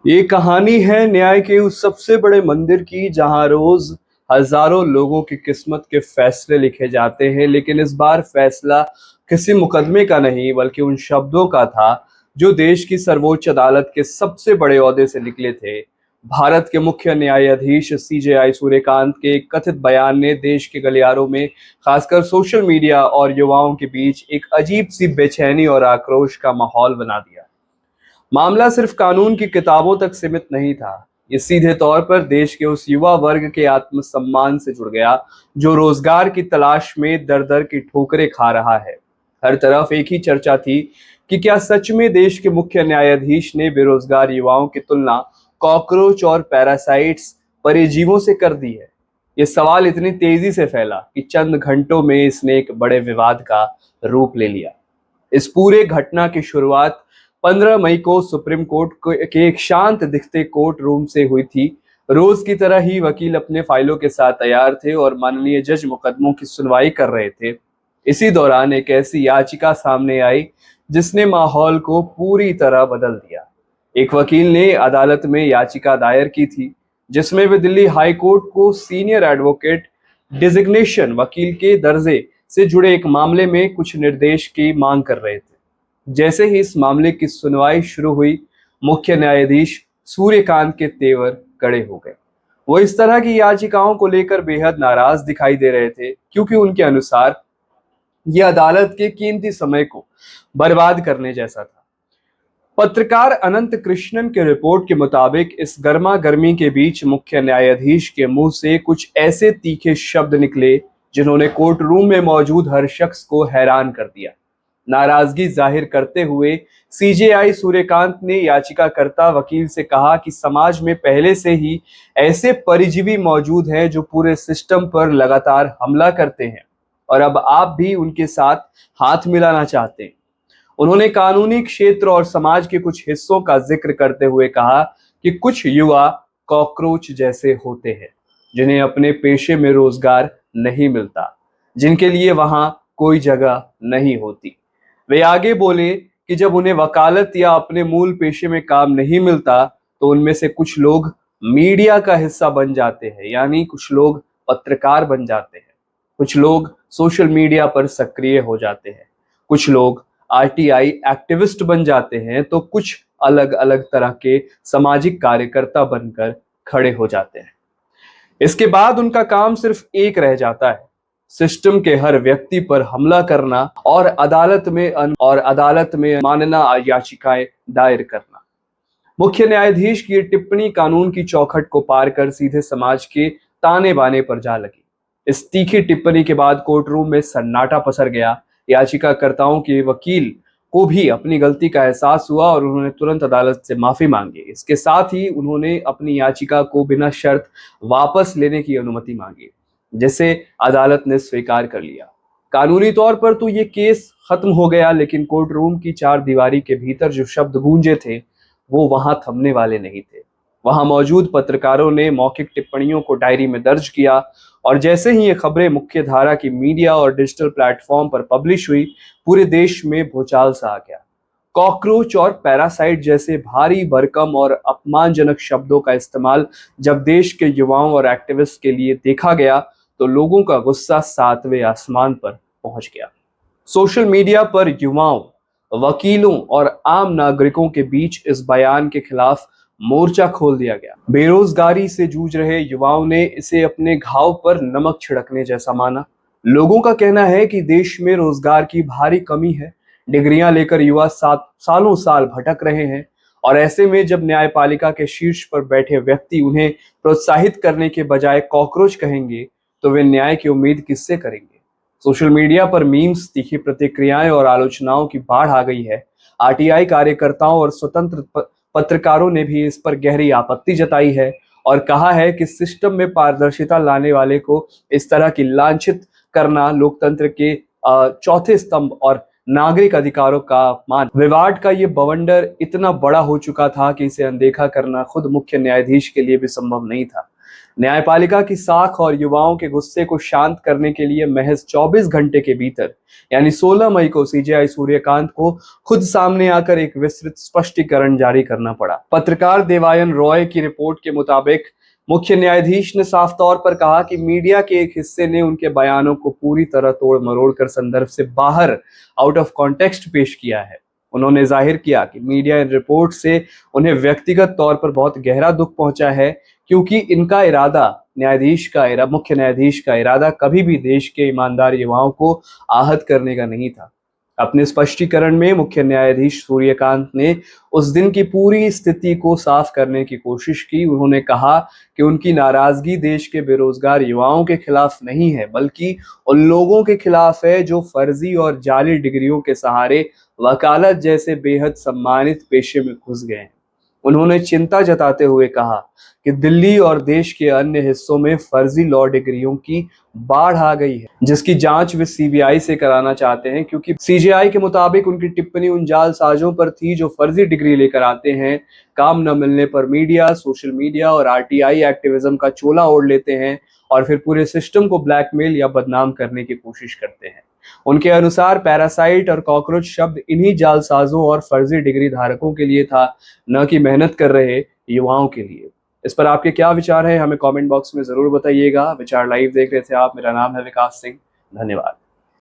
ये कहानी है न्याय के उस सबसे बड़े मंदिर की जहां रोज हजारों लोगों की किस्मत के फैसले लिखे जाते हैं। लेकिन इस बार फैसला किसी मुकदमे का नहीं बल्कि उन शब्दों का था जो देश की सर्वोच्च अदालत के सबसे बड़े ओहदे से निकले थे। भारत के मुख्य न्यायाधीश सीजेआई सूर्यकांत के एक कथित बयान ने देश के गलियारों में, खासकर सोशल मीडिया और युवाओं के बीच, एक अजीब सी बेचैनी और आक्रोश का माहौल बना दिया। मामला सिर्फ कानून की किताबों तक सीमित नहीं था। ये सीधे तौर पर देश के उस युवा वर्ग के आत्मसम्मान से जुड़ गया जो रोजगार की तलाश में दर दर की ठोकरें खा रहा है। हर तरफ एक ही चर्चा थी कि क्या सच में देश के मुख्य न्यायाधीश ने बेरोजगार युवाओं की तुलना कॉकरोच और पैरासाइट्स परजीवों से कर दी है। ये सवाल इतनी तेजी से फैला कि चंद घंटों में इसने एक बड़े विवाद का रूप ले लिया। इस पूरे घटना की शुरुआत 15 मई को सुप्रीम कोर्ट के एक शांत दिखते कोर्ट रूम से हुई थी। रोज की तरह ही वकील अपने फाइलों के साथ तैयार थे और माननीय जज मुकदमों की सुनवाई कर रहे थे। इसी दौरान एक ऐसी याचिका सामने आई जिसने माहौल को पूरी तरह बदल दिया। एक वकील ने अदालत में याचिका दायर की थी जिसमें वे दिल्ली हाई कोर्ट को सीनियर एडवोकेट डिजिग्नेशन वकील के दर्जे से जुड़े एक मामले में कुछ निर्देश की मांग कर रहे थे। जैसे ही इस मामले की सुनवाई शुरू हुई, मुख्य न्यायाधीश सूर्यकांत के तेवर कड़े हो गए। वो इस तरह की याचिकाओं को लेकर बेहद नाराज दिखाई दे रहे थे क्योंकि उनके अनुसार यह अदालत के कीमती समय को बर्बाद करने जैसा था। पत्रकार अनंत कृष्णन की रिपोर्ट के मुताबिक इस गर्मा गर्मी के बीच मुख्य न्यायाधीश के मुंह से कुछ ऐसे तीखे शब्द निकले जिन्होंने कोर्ट रूम में मौजूद हर शख्स को हैरान कर दिया। नाराजगी जाहिर करते हुए सीजेआई सूर्यकांत ने याचिकाकर्ता वकील से कहा कि समाज में पहले से ही ऐसे परिजीवी मौजूद हैं जो पूरे सिस्टम पर लगातार हमला करते हैं और अब आप भी उनके साथ हाथ मिलाना चाहते हैं। उन्होंने कानूनी क्षेत्र और समाज के कुछ हिस्सों का जिक्र करते हुए कहा कि कुछ युवा कॉकरोच जैसे होते हैं जिन्हें अपने पेशे में रोजगार नहीं मिलता, जिनके लिए वहां कोई जगह नहीं होती। वे आगे बोले कि जब उन्हें वकालत या अपने मूल पेशे में काम नहीं मिलता तो उनमें से कुछ लोग मीडिया का हिस्सा बन जाते हैं, यानी कुछ लोग पत्रकार बन जाते हैं, कुछ लोग सोशल मीडिया पर सक्रिय हो जाते हैं, कुछ लोग आरटीआई एक्टिविस्ट बन जाते हैं, तो कुछ अलग अलग तरह के सामाजिक कार्यकर्ता बनकर खड़े हो जाते हैं। इसके बाद उनका काम सिर्फ एक रह जाता है, सिस्टम के हर व्यक्ति पर हमला करना और अदालत में मानना याचिकाएं दायर करना। मुख्य न्यायाधीश की ये टिप्पणी कानून की चौखट को पार कर सीधे समाज के ताने बाने पर जा लगी। इस तीखी टिप्पणी के बाद कोर्ट रूम में सन्नाटा पसर गया। याचिकाकर्ताओं के वकील को भी अपनी गलती का एहसास हुआ और उन्होंने तुरंत अदालत से माफी मांगी। इसके साथ ही उन्होंने अपनी याचिका को बिना शर्त वापस लेने की अनुमति मांगी, जिसे अदालत ने स्वीकार कर लिया। कानूनी तौर पर तो ये केस खत्म हो गया, लेकिन कोर्ट रूम की चार दीवारी के भीतर जो शब्द गूंजे थे वो वहां थमने वाले नहीं थे। वहां मौजूद पत्रकारों ने मौखिक टिप्पणियों को डायरी में दर्ज किया और जैसे ही ये खबरें मुख्य धारा की मीडिया और डिजिटल प्लेटफॉर्म पर पब्लिश हुई, पूरे देश में भूचाल सा आ गया। कॉकरोच और पैरासाइट जैसे भारी भरकम और अपमानजनक शब्दों का इस्तेमाल जब देश के युवाओं और एक्टिविस्ट के लिए देखा गया तो लोगों का गुस्सा सातवें आसमान पर पहुंच गया। सोशल मीडिया पर युवाओं, वकीलों और आम नागरिकों के बीच इस बयान के खिलाफ मोर्चा खोल दिया गया। बेरोजगारी से जूझ रहे युवाओं ने इसे अपने घाव पर नमक छिड़कने जैसा माना। लोगों का कहना है कि देश में रोजगार की भारी कमी है। डिग्रियां लेकर युवा सालों साल भटक रहे हैं और ऐसे में जब न्यायपालिका के शीर्ष पर बैठे व्यक्ति उन्हें प्रोत्साहित करने के बजाय कॉकरोच कहेंगे तो वे न्याय की उम्मीद किससे करेंगे। सोशल मीडिया पर मीम्स, तीखी प्रतिक्रियाएं और आलोचनाओं की बाढ़ आ गई है। आरटीआई कार्यकर्ताओं और स्वतंत्र पत्रकारों ने भी इस पर गहरी आपत्ति जताई है और कहा है कि सिस्टम में पारदर्शिता लाने वाले को इस तरह की लांछित करना लोकतंत्र के चौथे स्तंभ और नागरिक अधिकारों का अपमान। विवाद का ये बवंडर इतना बड़ा हो चुका था कि इसे अनदेखा करना खुद मुख्य न्यायाधीश के लिए भी संभव नहीं था। न्यायपालिका की साख और युवाओं के गुस्से को शांत करने के लिए महज 24 घंटे के भीतर यानी 16 मई को सीजेआई सूर्यकांत को खुद सामने आकर एक विस्तृत स्पष्टीकरण जारी करना पड़ा। पत्रकार देवायन रॉय की रिपोर्ट के मुताबिक मुख्य न्यायाधीश ने साफ तौर पर कहा कि मीडिया के एक हिस्से ने उनके बयानों को पूरी तरह तोड़ मरोड़ कर संदर्भ से बाहर आउट ऑफ कॉन्टेक्स्ट पेश किया है। उन्होंने जाहिर किया कि मीडिया इन रिपोर्ट से उन्हें व्यक्तिगत तौर पर बहुत गहरा दुख पहुंचा है, क्योंकि इनका इरादा मुख्य न्यायाधीश का इरादा कभी भी देश के ईमानदार युवाओं को आहत करने का नहीं था। अपने स्पष्टीकरण में मुख्य न्यायाधीश सूर्यकांत ने उस दिन की पूरी स्थिति को साफ करने की कोशिश की। उन्होंने कहा कि उनकी नाराजगी देश के बेरोजगार युवाओं के खिलाफ नहीं है, बल्कि उन लोगों के खिलाफ है जो फर्जी और जाली डिग्रियों के सहारे वकालत जैसे बेहद सम्मानित पेशे में घुस गए हैं। उन्होंने चिंता जताते हुए कहा कि दिल्ली और देश के अन्य हिस्सों में फर्जी लॉ डिग्रियों की बाढ़ आ गई है, जिसकी जांच वे सीबीआई से कराना चाहते हैं, क्योंकि सीजेआई के मुताबिक उनकी टिप्पणी उन जालसाजों पर थी जो फर्जी डिग्री लेकर आते हैं, काम न मिलने पर मीडिया, सोशल मीडिया और आरटीआई एक्टिविज्म का चोला ओढ़ लेते हैं और फिर पूरे सिस्टम को ब्लैकमेल या बदनाम करने की कोशिश करते हैं। उनके अनुसार पैरासाइट और कॉकरोच शब्द इन्हीं जालसाजों और फर्जी डिग्री धारकों के लिए था, न कि मेहनत कर रहे युवाओं के लिए। इस पर आपके क्या विचार हैं, हमें कमेंट बॉक्स में जरूर बताइएगा। विचार लाइव देख रहे थे आप, मेरा नाम है विकास सिंह। धन्यवाद।